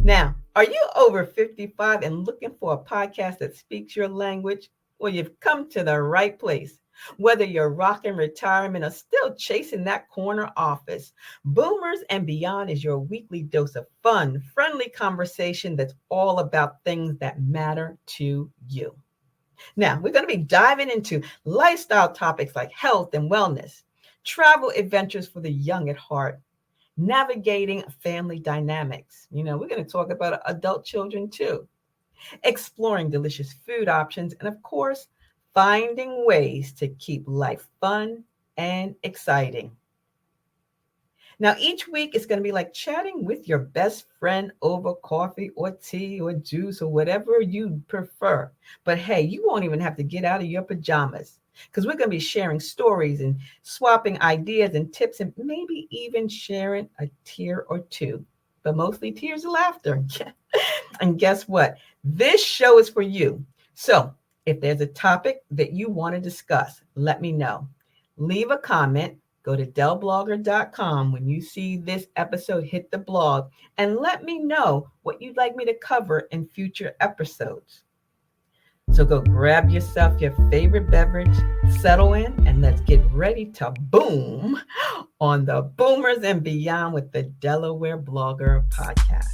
Now, are you over 55 and looking for a podcast that speaks your language? Well, you've come to the right place. Whether you're rocking retirement or still chasing that corner office, Boomers and Beyond is your weekly dose of fun, friendly conversation that's all about things that matter to you. Now, we're going to be diving into lifestyle topics like health and wellness, travel adventures for the young at heart, navigating family dynamics. We're going to talk about adult children too, exploring delicious food options, and of course, finding ways to keep life fun and exciting. Now, each week is going to be like chatting with your best friend over coffee or tea or juice or whatever you prefer. But hey, you won't even have to get out of your pajamas because we're going to be sharing stories and swapping ideas and tips and maybe even sharing a tear or two, but mostly tears of laughter. And guess what? This show is for you. So if there's a topic that you want to discuss, let me know. Leave a comment. Go to delblogger.com when you see this episode hit the blog and let me know what you'd like me to cover in future episodes. So go grab yourself your favorite beverage, settle in, and let's get ready to boom on the Boomers and Beyond with the Delaware Blogger Podcast.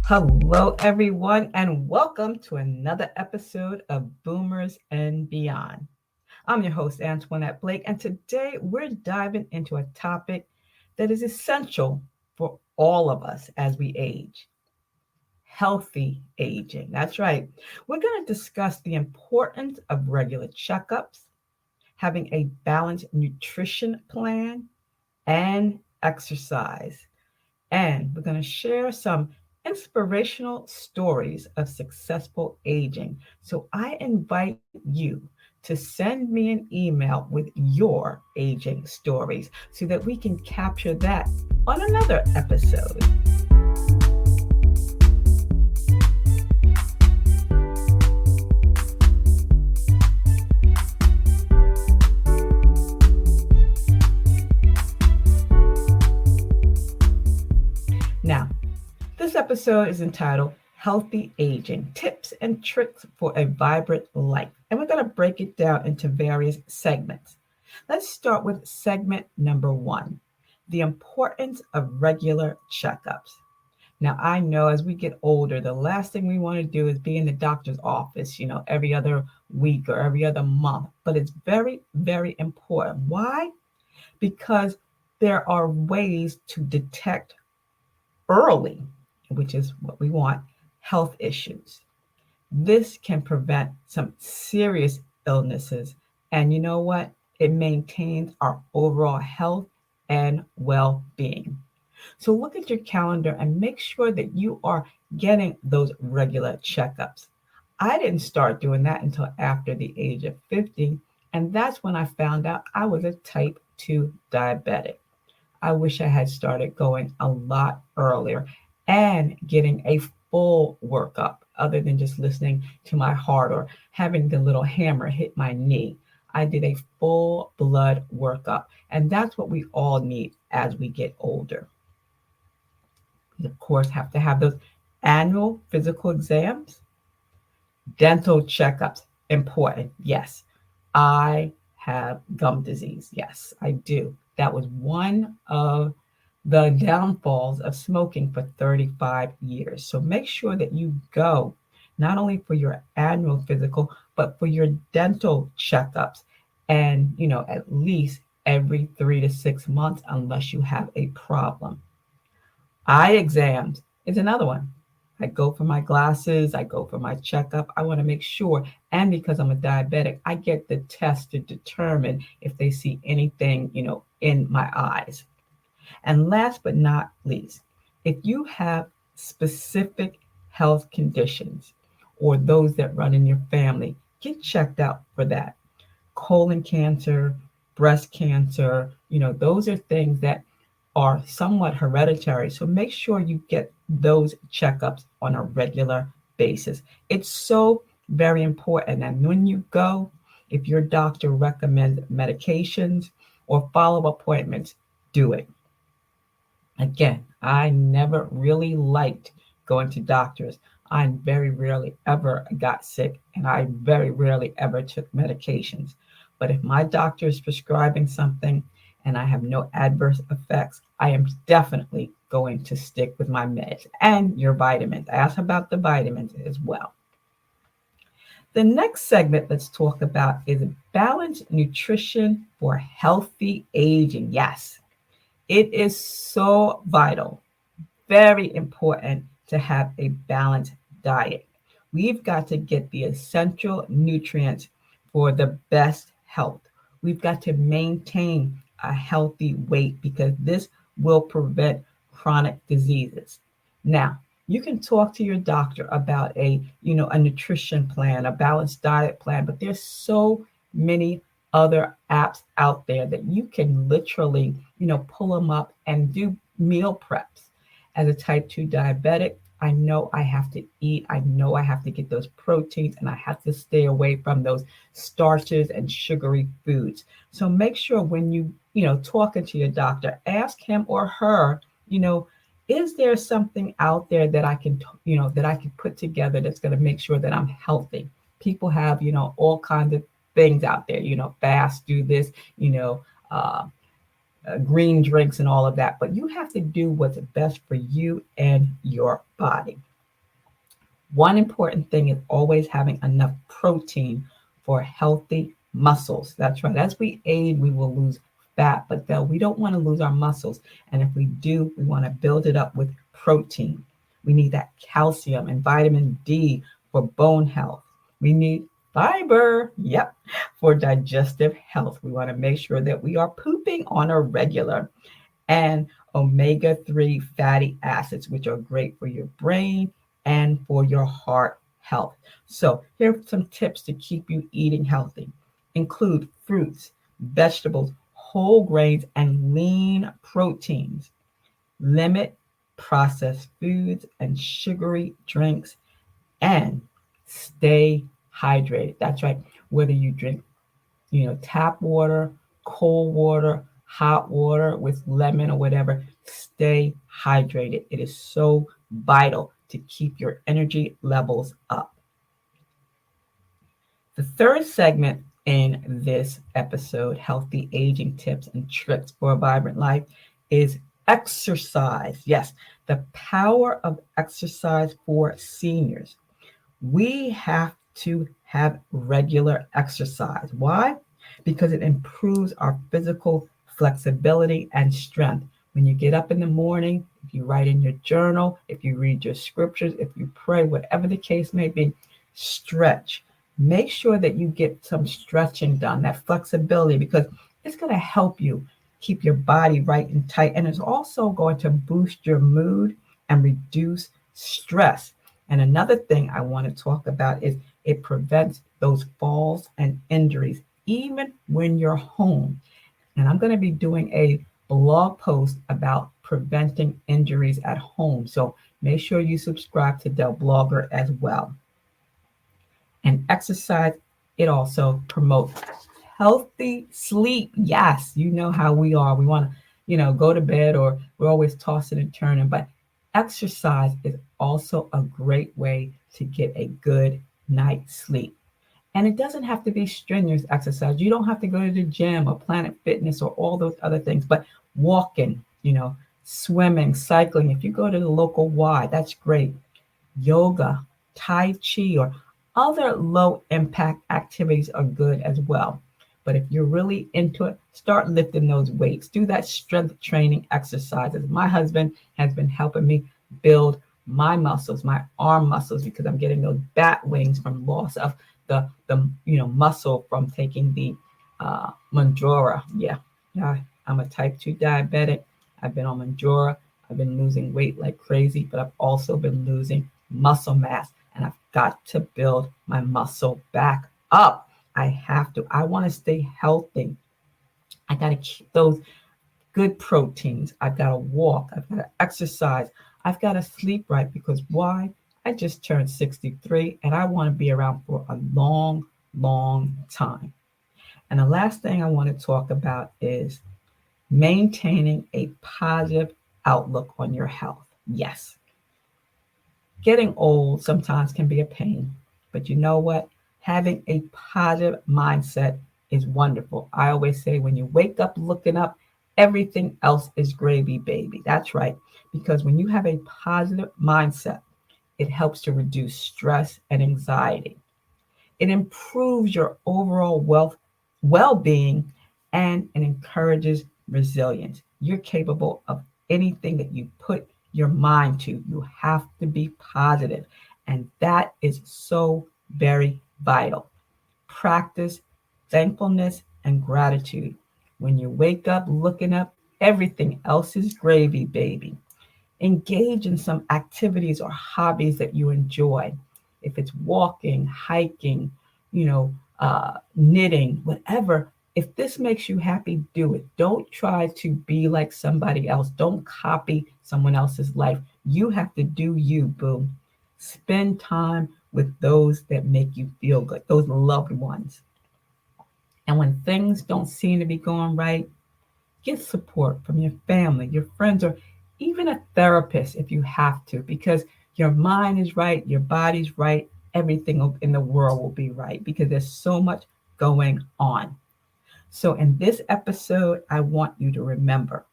Hello, everyone, and welcome to another episode of Boomers and Beyond. I'm your host, Antoinette Blake, and today we're diving into a topic that is essential for all of us as we age. Healthy aging. That's right. We're going to discuss the importance of regular checkups, having a balanced nutrition plan, and exercise. And we're going to share some inspirational stories of successful aging. So I invite you to send me an email with your aging stories so that we can capture that on another episode. Now, this episode is entitled Healthy Aging, Tips and Tricks for a Vibrant Life. And we're going to break it down into various segments. Let's start with segment number 1, the importance of regular checkups. Now, I know as we get older, the last thing we want to do is be in the doctor's office, every other week or every other month. But it's very, very important. Why? Because there are ways to detect early, which is what we want, health issues. This can prevent some serious illnesses. And you know what? It maintains our overall health and well-being. So look at your calendar and make sure that you are getting those regular checkups. I didn't start doing that until after the age of 50. And that's when I found out I was a type 2 diabetic. I wish I had started going a lot earlier and getting a full workup other than just listening to my heart or having the little hammer hit my knee. I did a full blood workup, and that's what we all need as we get older. We, of course, have to have those annual physical exams, dental checkups, important. Yes, I have gum disease. Yes, I do. That was one of the downfalls of smoking for 35 years. So make sure that you go not only for your annual physical, but for your dental checkups and, at least every 3 to 6 months, unless you have a problem. Eye exams is another one. I go for my glasses, I go for my checkup. I want to make sure, and because I'm a diabetic, I get the test to determine if they see anything, in my eyes. And last but not least, if you have specific health conditions or those that run in your family, get checked out for that. Colon cancer, breast cancer, those are things that are somewhat hereditary. So make sure you get those checkups on a regular basis. It's so very important. And when you go, if your doctor recommends medications or follow-up appointments, do it. Again, I never really liked going to doctors. I very rarely ever got sick, and I very rarely ever took medications. But if my doctor is prescribing something and I have no adverse effects, I am definitely going to stick with my meds and your vitamins. Ask about the vitamins as well. The next segment let's talk about is balanced nutrition for healthy aging. Yes, it is so vital, very important to have a balanced diet. We've got to get the essential nutrients for the best health. We've got to maintain a healthy weight because this will prevent chronic diseases. Now, you can talk to your doctor about a nutrition plan, a balanced diet plan, but there's so many other apps out there that you can literally, pull them up and do meal preps. As a type 2 diabetic, I know I have to eat. I know I have to get those proteins and I have to stay away from those starches and sugary foods. So make sure when talking to your doctor, ask him or her, is there something out there that I can, that I can put together that's going to make sure that I'm healthy? People have, all kinds of things out there, fast, do this, uh, green drinks and all of that, but you have to do what's best for you and your body. One important thing is always having enough protein for healthy muscles. That's right. As we age, we will lose fat, but though we don't want to lose our muscles. And if we do, we want to build it up with protein. We need that calcium and vitamin D for bone health. We need fiber, yep, for digestive health. We want to make sure that we are pooping on a regular. And omega-3 fatty acids, which are great for your brain and for your heart health. So here are some tips to keep you eating healthy. Include fruits, vegetables, whole grains, and lean proteins. Limit processed foods and sugary drinks, and stay hydrated. That's right. Whether you drink, tap water, cold water, hot water with lemon or whatever, stay hydrated. It is so vital to keep your energy levels up. The third segment in this episode, Healthy Aging Tips and Tricks for a Vibrant Life, is exercise. Yes, the power of exercise for seniors. We have to have regular exercise. Why? Because it improves our physical flexibility and strength. When you get up in the morning, if you write in your journal, if you read your scriptures, if you pray, whatever the case may be, stretch. Make sure that you get some stretching done, that flexibility, because it's going to help you keep your body right and tight. And it's also going to boost your mood and reduce stress. And another thing I want to talk about is it prevents those falls and injuries, even when you're home. And I'm going to be doing a blog post about preventing injuries at home. So make sure you subscribe to Del Blogger as well. And exercise, it also promotes healthy sleep. Yes, you know how we are. We want to, go to bed, or we're always tossing and turning. But exercise is also a great way to get a good night's sleep. And it doesn't have to be strenuous exercise. You don't have to go to the gym or Planet Fitness or all those other things, but walking, swimming, cycling. If you go to the local Y, that's great. Yoga, Tai Chi, or other low impact activities are good as well. But if you're really into it, start lifting those weights. Do that strength training exercises. My husband has been helping me build my muscles, my arm muscles, because I'm getting those bat wings from loss of the muscle from taking the Manjura. Yeah, I'm a type 2 diabetic. I've been on Manjura. I've been losing weight like crazy, but I've also been losing muscle mass, and I've got to build my muscle back up. I have to. I want to stay healthy. I got to keep those good proteins. I've got to walk. I've got to exercise. I've got to sleep right, because why? I just turned 63 and I want to be around for a long, long time. And the last thing I want to talk about is Maintaining a positive outlook on your health. Yes, getting old sometimes can be a pain, but you know what? Having a positive mindset is wonderful. I always say when you wake up looking up, everything else is gravy, baby. That's right. Because when you have a positive mindset, it helps to reduce stress and anxiety. It improves your overall well-being, and it encourages resilience. You're capable of anything that you put your mind to. You have to be positive, and that is so very vital. Practice thankfulness and gratitude. When you wake up looking up, everything else is gravy, baby. Engage in some activities or hobbies that you enjoy. If it's walking, hiking, knitting, whatever. If this makes you happy, do it. Don't try to be like somebody else. Don't copy someone else's life. You have to do you, boo. Spend time with those that make you feel good, those loved ones. And when things don't seem to be going right, get support from your family, your friends, or even a therapist if you have to, because your mind is right, your body's right, everything in the world will be right because there's so much going on. So in this episode, I want you to remember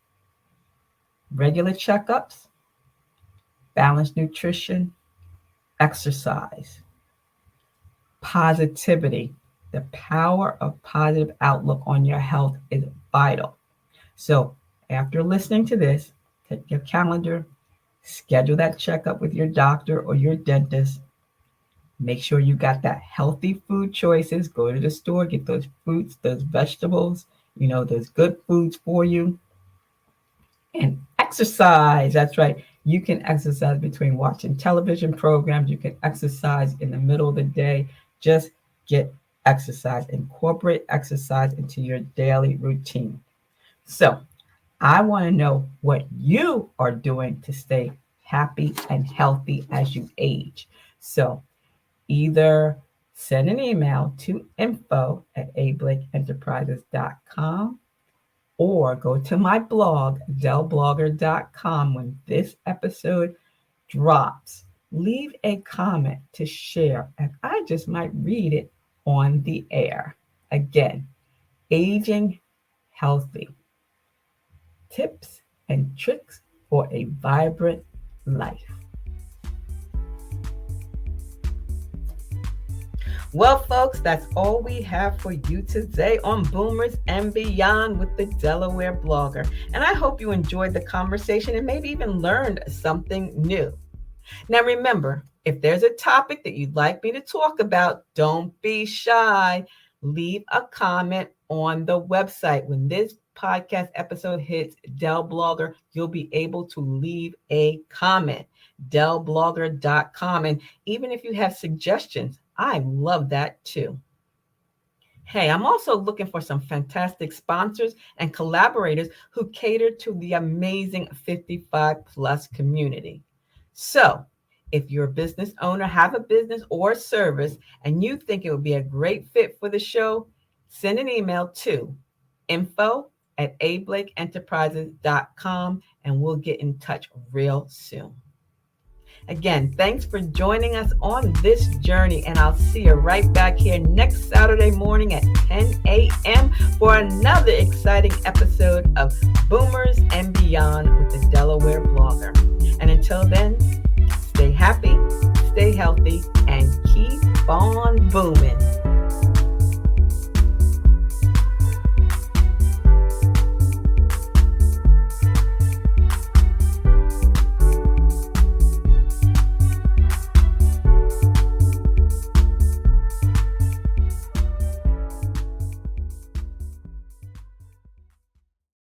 regular checkups, balanced nutrition, exercise, positivity. The power of positive outlook on your health is vital. So after listening to this, take your calendar, schedule that checkup with your doctor or your dentist. Make sure you got that healthy food choices. Go to the store, get those fruits, those vegetables, those good foods for you. And exercise. That's right. You can exercise between watching television programs. You can exercise in the middle of the day. Just get exercise. Incorporate exercise into your daily routine. So I want to know what you are doing to stay happy and healthy as you age. So either send an email to info@ablakeenterprises.com or go to my blog, delblogger.com, when this episode drops. Leave a comment to share, and I just might read it on the air. Again, aging healthy. Tips and tricks for a vibrant life. Well, folks, that's all we have for you today on Boomers and Beyond with the Delaware Blogger. And I hope you enjoyed the conversation and maybe even learned something new. Now, remember, if there's a topic that you'd like me to talk about, don't be shy. Leave a comment on the website. When this podcast episode hits Del Blogger, you'll be able to leave a comment. delblogger.com. And even if you have suggestions, I love that too. Hey, I'm also looking for some fantastic sponsors and collaborators who cater to the amazing 55 plus community. So if you're a business owner, have a business or service, and you think it would be a great fit for the show, send an email to info@ablakeenterprises.com and we'll get in touch real soon. Again, thanks for joining us on this journey, and I'll see you right back here next Saturday morning at 10 a.m. for another exciting episode of Boomers and Beyond with the Delaware Blogger. And until then, stay happy, stay healthy, and keep on booming.